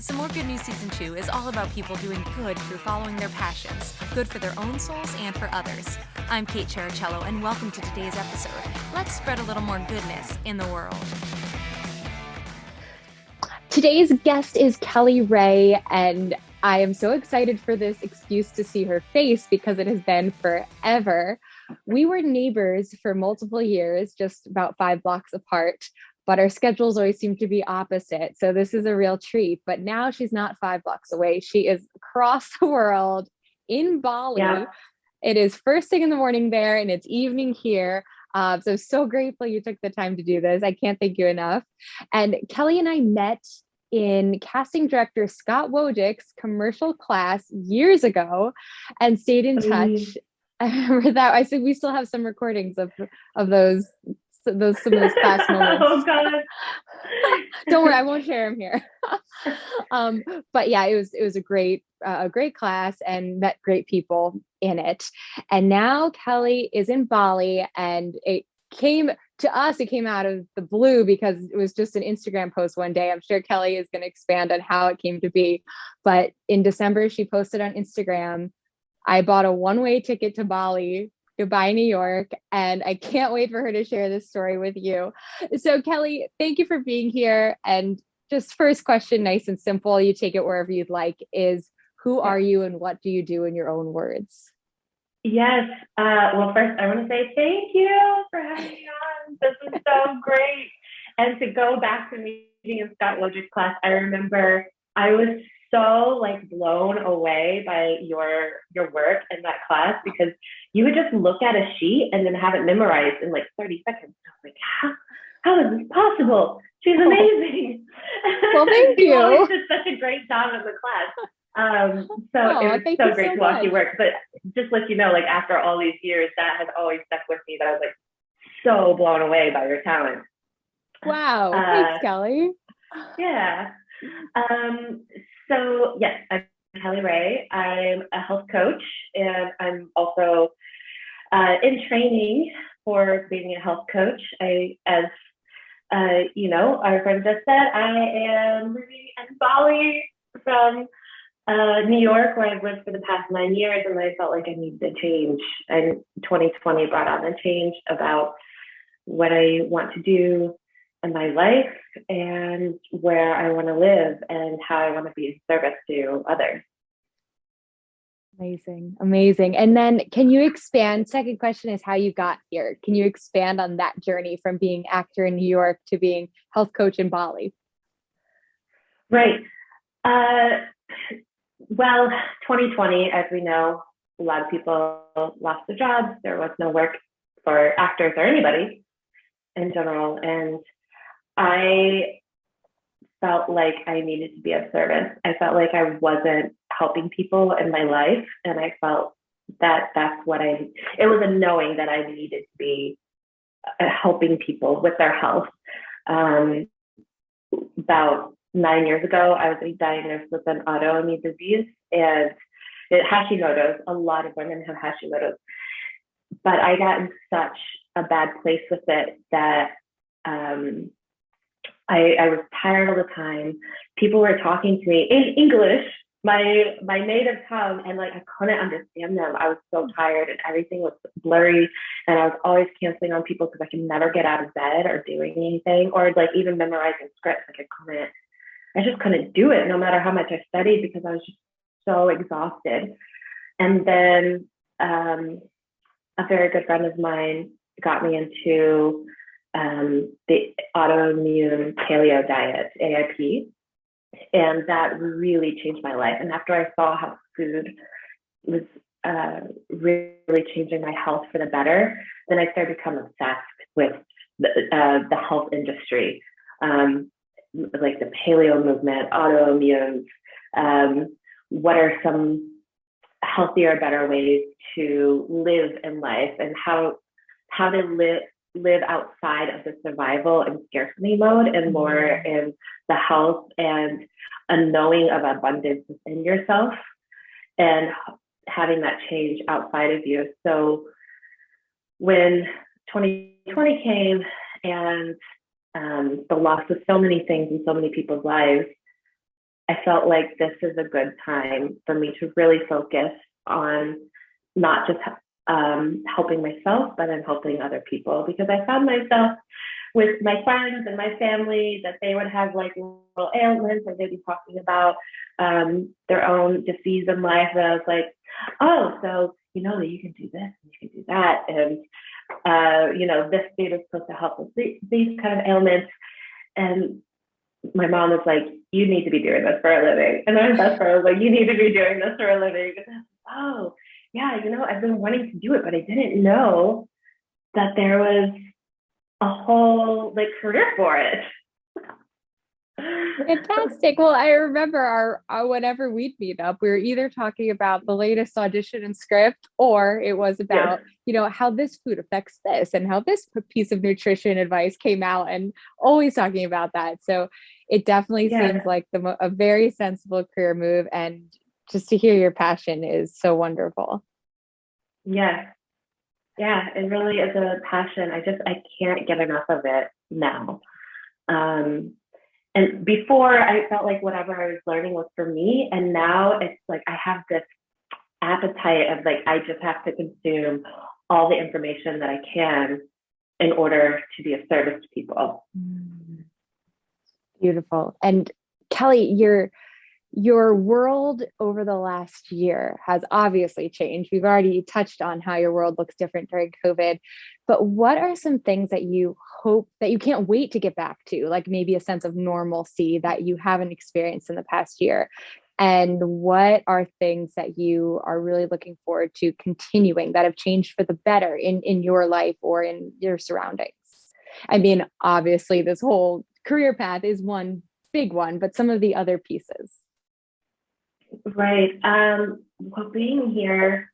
Some More Good News Season 2 is all about people doing good through following their passions, good for their own souls and for others. I'm Kate Cherichello, and welcome to today's episode. Let's spread a little more goodness in the world. Today's guest is Kelly Wray, and I am so excited for this excuse to see her face because it has been forever. We were neighbors for multiple years, just about 5 blocks apart, but our schedules always seem to be opposite. So this is a real treat. But now she's not 5 blocks away. She is across the world in Bali. Yeah. It is first thing in the morning there, and it's evening here. So grateful you took the time to do this. I can't thank you enough. And Kelly and I met in casting director Scott Wojcik's commercial class years ago and stayed in touch. I remember that. I said we still have some recordings of those some of those class moments. Oh God. Don't worry, I won't share them here. But yeah, it was a great class and met great people in it. And now Kelly is in Bali, and it came out of the blue because it was just an Instagram post one day. I'm sure Kelly is going to expand on how it came to be. But in December, she posted on Instagram, I bought a one-way ticket to Bali, goodbye, New York. And I can't wait for her to share this story with you. So Kelly, thank you for being here. And just first question, nice and simple, you take it wherever you'd like, is who are you and what do you do in your own words? Yes. Well, first I want to say thank you for having me on. This is so great. And to go back to meeting in Scott Wojcik's class, I remember I was so blown away by your work in that class because you would just look at a sheet and then have it memorized in 30 seconds. I was like, how is this possible? She's amazing. Well, thank you. You always did such a great job in the class. It was so great to watch you work. But just let you know, after all these years, that has always stuck with me, that I was so blown away by your talent. Wow. Thanks, Kelly. Yeah. So yes, I'm Kelly Wray. I'm a health coach, and I'm also in training for being a health coach. As our friend just said, I am living in Bali from New York, where I've lived for the past 9 years, and I felt like I needed a change. And 2020 brought on a change about what I want to do in my life and where I want to live and how I want to be of service to others. Amazing. And then can you expand? Second question is how you got here. Can you expand on that journey from being actor in New York to being health coach in Bali? Right. Well, 2020, as we know, a lot of people lost their jobs. There was no work for actors or anybody in general. And I felt like I needed to be of service. I felt like I wasn't helping people in my life. And I felt that it was a knowing that I needed to be helping people with their health. About 9 years ago, I was diagnosed with an autoimmune disease and Hashimoto's. A lot of women have Hashimoto's. But I got in such a bad place with it that I was tired all the time. People were talking to me in English, my native tongue, and I couldn't understand them. I was so tired and everything was blurry, and I was always canceling on people because I could never get out of bed or doing anything, or even memorizing scripts. I just couldn't do it no matter how much I studied because I was just so exhausted. And then a very good friend of mine got me into the autoimmune paleo diet, AIP, and that really changed my life. And after I saw how food was really changing my health for the better, then I started to become obsessed with the health industry, the paleo movement, autoimmune. What are some healthier, better ways to live in life, and how to live outside of the survival and scarcity mode and more in the health and a knowing of abundance within yourself and having that change outside of you. So when 2020 came and the loss of so many things in so many people's lives, I felt like this is a good time for me to really focus on not just helping myself, but in helping other people, because I found myself with my friends and my family that they would have like little ailments and they'd be talking about their own disease in life. And I was like, oh, so you know that you can do this and you can do that. And, you know, this food is supposed to help with these kind of ailments. And my mom was like, you need to be doing this for a living. And my best friend was like, you need to be doing this for a living. And I was like, oh, yeah, you know, I've been wanting to do it, but I didn't know that there was a whole like career for it. Fantastic. Well, I remember our whenever we'd meet up, we were either talking about the latest audition and script, or it was about, you know, how this food affects this and how this piece of nutrition advice came out, and always talking about that. So it definitely seems like a very sensible career move. And just to hear your passion is so wonderful. Yeah. Yeah, it really is a passion. I can't get enough of it now. And before I felt like whatever I was learning was for me. And now it's like, I have this appetite of like, I just have to consume all the information that I can in order to be of service to people. Beautiful. And Kelly, your world over the last year has obviously changed. We've already touched on how your world looks different during COVID, but what are some things that you hope that you can't wait to get back to, like maybe a sense of normalcy that you haven't experienced in the past year? And what are things that you are really looking forward to continuing that have changed for the better in your life or in your surroundings? I mean, obviously this whole career path is one big one, but some of the other pieces. Right. Well, being here,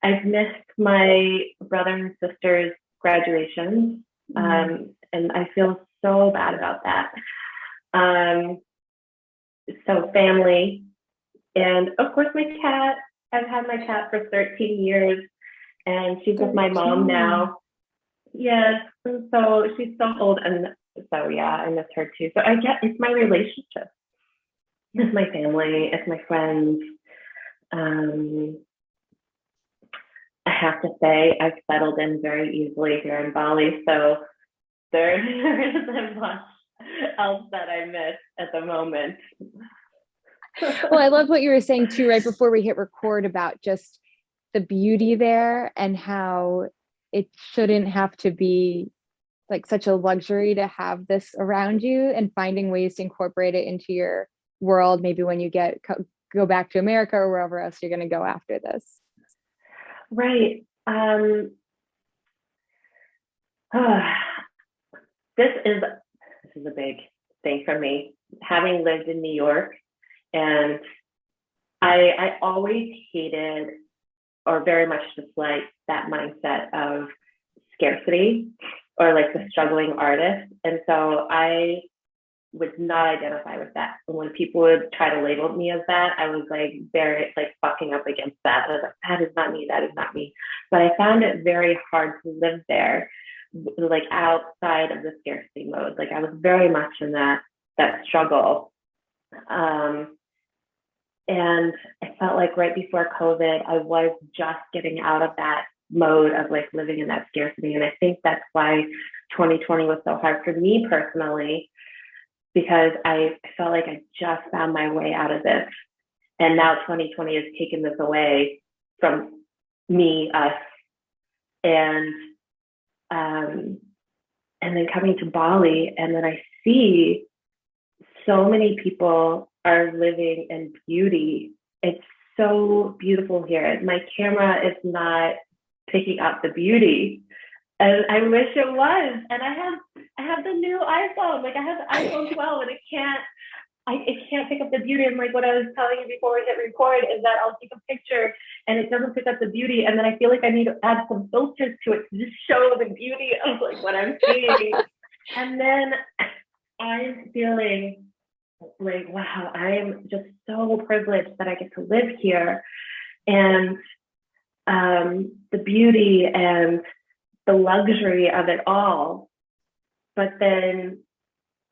I've missed my brother and sister's graduations, and I feel so bad about that. So family, and of course my cat. I've had my cat for 13 years, and she's with my mom now. Yes, and so she's so old, and so yeah, I miss her too. So it's my relationship. It's my family, it's my friends. I have to say, I've settled in very easily here in Bali, so there isn't much else that I miss at the moment. Well, I love what you were saying too, right before we hit record, about just the beauty there and how it shouldn't have to be like such a luxury to have this around you, and finding ways to incorporate it into your world, maybe when you go back to America or wherever else you're going to go after this. Right. This is a big thing for me, having lived in New York, and I always hated or very much disliked that mindset of scarcity or like the struggling artist. And so I would not identify with that. And when people would try to label me as that, I was like very like fucking up against that. I was like, that is not me, that is not me. But I found it very hard to live there, like outside of the scarcity mode. Like I was very much in that struggle. And I felt like right before COVID, I was just getting out of that mode of like living in that scarcity. And I think that's why 2020 was so hard for me personally, because I felt like I just found my way out of this. And now 2020 has taken this away from me, us. And then coming to Bali, and then I see so many people are living in beauty. It's so beautiful here. My camera is not picking up the beauty, and I wish it was. And I have the new iPhone. Like I have the iPhone 12, and it can't pick up the beauty. And like what I was telling you before we hit record is that I'll take a picture and it doesn't pick up the beauty, and then I feel like I need to add some filters to it to just show the beauty of like what I'm seeing. And then I'm feeling like, wow, I'm just so privileged that I get to live here, and the beauty and the luxury of it all. But then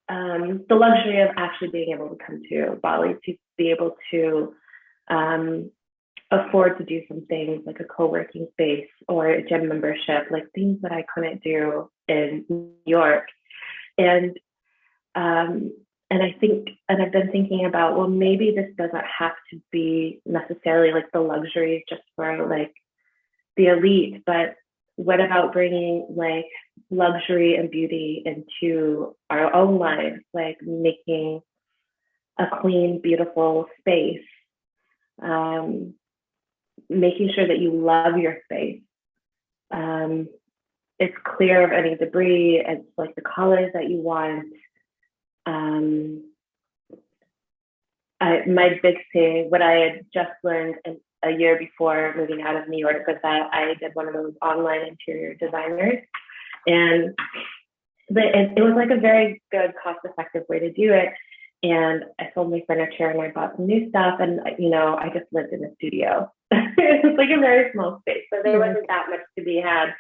the luxury of actually being able to come to Bali, to be able to afford to do some things like a co-working space or a gym membership, like things that I couldn't do in New York. And I think, and I've been thinking about, well, maybe this doesn't have to be necessarily like the luxuries just for like the elite, but what about bringing like luxury and beauty into our own lives, like making a clean, beautiful space, making sure that you love your space. It's clear of any debris. It's like the colors that you want. My big thing, what I had just learned a year before moving out of New York, was that I did one of those online interior designers, and it was like a very good, cost-effective way to do it. And I sold my furniture and I bought some new stuff, and I just lived in a studio. It was like a very small space, so there wasn't that much to be had.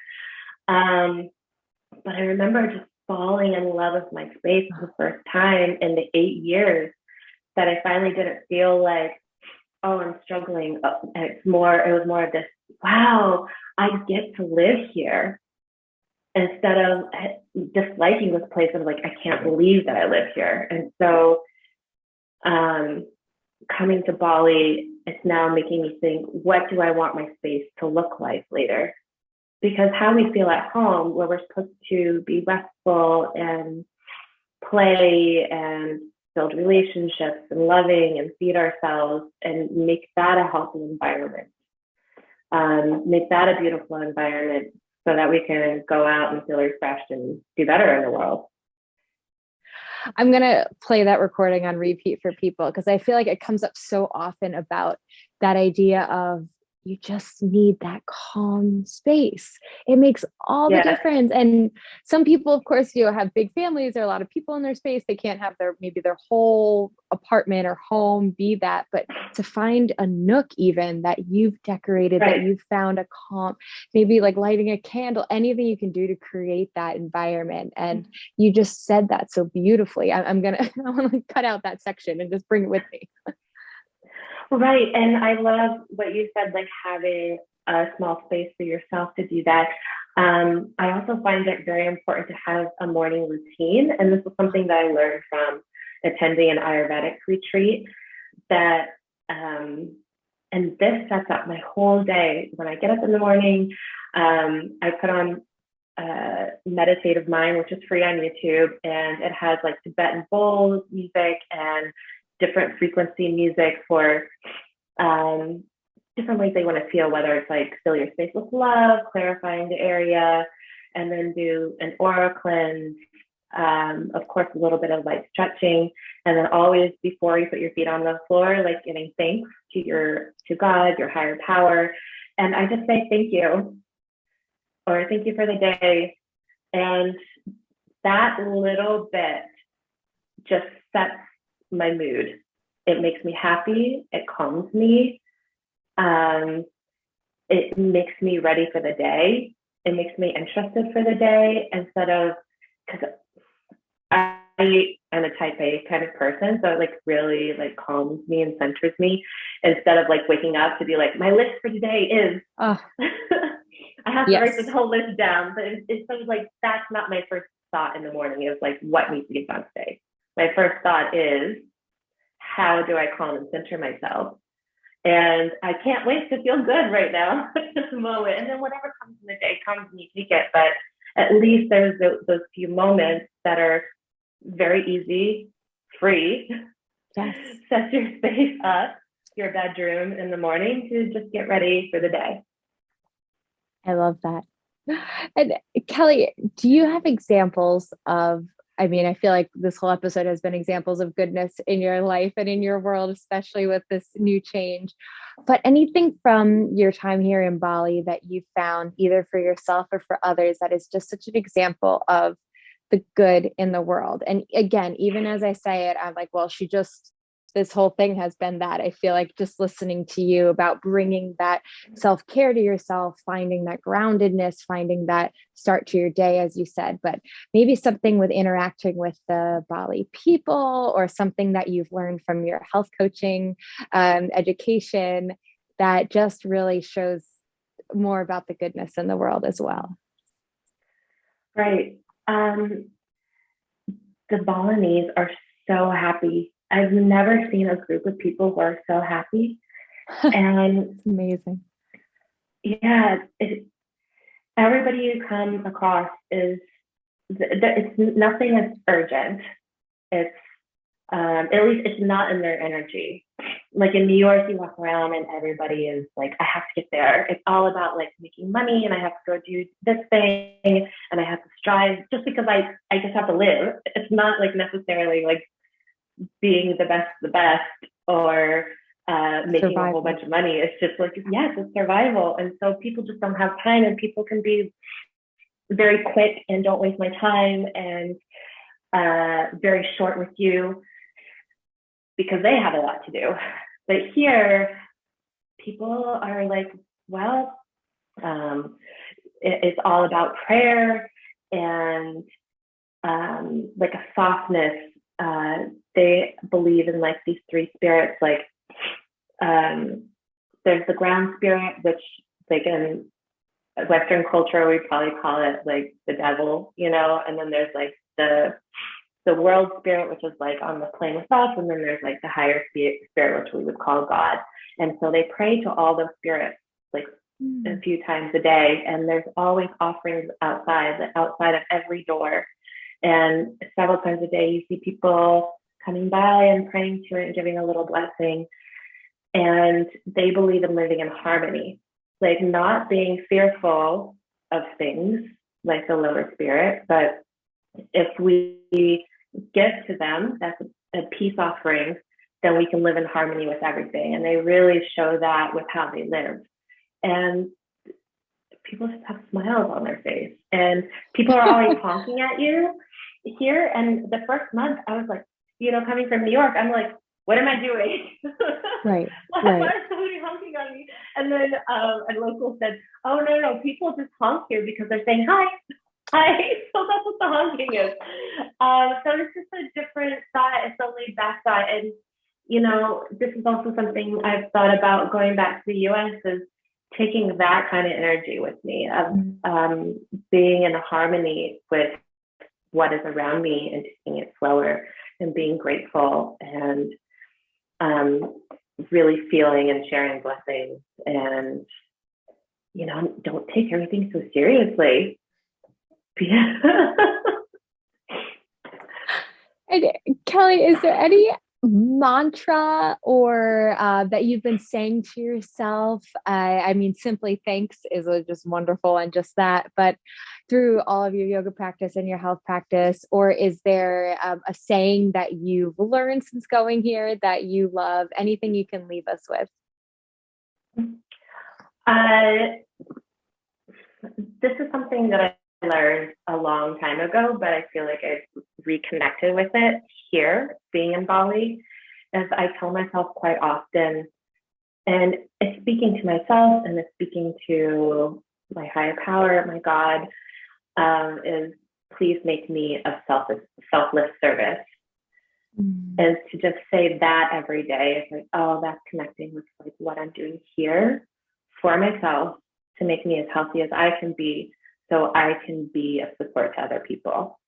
But I remember just falling in love with my space for the first time in the 8 years that I finally didn't feel like, oh, I'm struggling. It was more of this, wow, I get to live here, instead of disliking this place and like, I can't believe that I live here. And so coming to Bali, it's now making me think, what do I want my space to look like later? Because how we feel at home, where we're supposed to be restful and play and build relationships and loving and feed ourselves and make that a healthy environment, make that a beautiful environment so that we can go out and feel refreshed and do better in the world. I'm going to play that recording on repeat for people, because I feel like it comes up so often about that idea of you just need that calm space. It makes all the difference. And some people, of course, have big families. There are a lot of people in their space. They can't have maybe their whole apartment or home be that, but to find a nook even that you've decorated, that you've found a calm, maybe like lighting a candle, anything you can do to create that environment. And you just said that so beautifully. I want to cut out that section and just bring it with me. Right. And I love what you said, like having a small space for yourself to do that. I also find it very important to have a morning routine. And this is something that I learned from attending an Ayurvedic retreat, that, and this sets up my whole day. When I get up in the morning, I put on Meditative Mind, which is free on YouTube, and it has like Tibetan bowls music and different frequency music for different ways they want to feel, whether it's like fill your space with love, clarifying the area, and then do an aura cleanse, of course, a little bit of like stretching, and then always before you put your feet on the floor, like giving thanks to God, your higher power. And I just say thank you, or thank you for the day. And that little bit just sets my mood. It makes me happy. It calms me. It makes me ready for the day. It makes me interested for the day, instead of, because I am a type A kind of person, so it like really like calms me and centers me, instead of like waking up to be like, my list for today is I have to write this whole list down. But it's sort of like, that's not my first thought in the morning. It's like, what needs to get done today? My first thought is, how do I calm and center myself? And I can't wait to feel good right now at this moment. And then whatever comes in the day comes and you take it. But at least there's those few moments that are very easy, free. Yes. Set your space up, your bedroom in the morning, to just get ready for the day. I love that. And Kelly, do you have examples of, I feel like this whole episode has been examples of goodness in your life and in your world, especially with this new change, but anything from your time here in Bali that you found either for yourself or for others that is just such an example of the good in the world? And again, even as I say it, I'm like, well, she just this whole thing has been that. I feel like just listening to you about bringing that self-care to yourself, finding that groundedness, finding that start to your day, as you said, but maybe something with interacting with the Bali people, or something that you've learned from your health coaching education that just really shows more about the goodness in the world as well. Right. The Balinese are so happy. I've never seen a group of people who are so happy. And it's amazing. Yeah, everybody you come across it's nothing is urgent. It's at least it's not in their energy. Like in New York, you walk around and everybody is like, I have to get there. It's all about like making money, and I have to go do this thing, and I have to strive just because I just have to live. It's not like necessarily like being the best, or making survival. A whole bunch of money. It's just like, yes, it's survival. And so people just don't have time, and people can be very quick and don't waste my time, and very short with you because they have a lot to do. But here, people are like, well, it's all about prayer and like a softness. They believe in like these three spirits. Like there's the ground spirit, which like in Western culture, we probably call it like the devil, you know, and then there's like the world spirit, which is like on the plane with us, and then there's like the higher spirit, which we would call God. And so they pray to all those spirits like a few times a day, and there's always offerings outside of every door. And several times a day, you see people coming by and praying to it and giving a little blessing. And they believe in living in harmony, like not being fearful of things like the lower spirit, but if we give to them, that's a peace offering, then we can live in harmony with everything. And they really show that with how they live. And people just have smiles on their face, and people are always honking at you here. And the first month I was like, you know, coming from New York, I'm like, what am I doing? Right. Why is somebody honking on me? And then a local said, oh, no, people just honk here because they're saying hi. So that's what the honking is. So it's just a different thought. It's a laid back thought. And, you know, this is also something I've thought about going back to the US, is taking that kind of energy with me, of being in harmony with what is around me and taking it slower and being grateful and really feeling and sharing blessings, and, you know, don't take everything so seriously. And Kelly, is there any mantra or that you've been saying to yourself? I mean, simply thanks is just wonderful, and just that, but through all of your yoga practice and your health practice, or is there a saying that you've learned since going here that you love? Anything you can leave us with? This is something that I learned a long time ago, but I feel like I've reconnected with it here, being in Bali, as I tell myself quite often, and it's speaking to myself and it's speaking to my higher power, my God, is please make me of selfless service. And to just say that every day is like, oh, that's connecting with like what I'm doing here for myself to make me as healthy as I can be, so I can be a support to other people.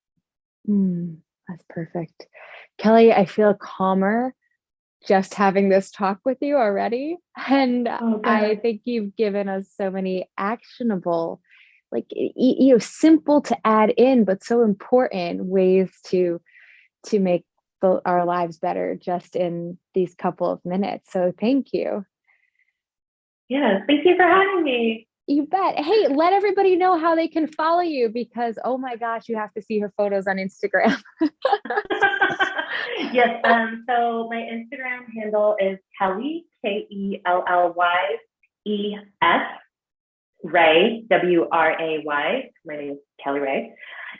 That's perfect. Kelly, I feel calmer just having this talk with you already. And I think you've given us so many actionable, like, you know, simple to add in, but so important ways to make our lives better just in these couple of minutes. So thank you. Yeah, thank you for having me. You bet. Hey, let everybody know how they can follow you, because, oh my gosh, you have to see her photos on Instagram. Yes. So my Instagram handle is Kelly, KELLYES, Ray, WRAY. My name is Kelly Wray.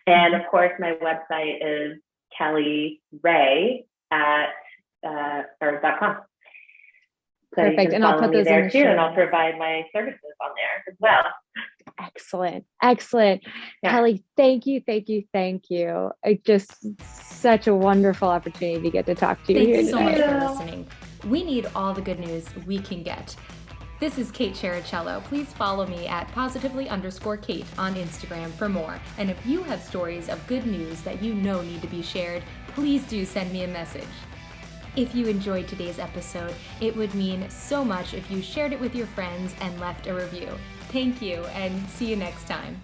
And of course, my website is Kelly Wray at or.com. So Perfect. you can And I'll follow put me those in there the too, show and I'll notes. provide my services on there as well. Excellent. Excellent. Yeah. Kelly, thank you. Thank you. Thank you. It just such a wonderful opportunity to get to talk to you here Thanks so much today. for listening. We need all the good news we can get. This is Kate Cherichello. Please follow me at positively_Kate on Instagram for more. And if you have stories of good news that you know need to be shared, please do send me a message. If you enjoyed today's episode, it would mean so much if you shared it with your friends and left a review. Thank you, and see you next time.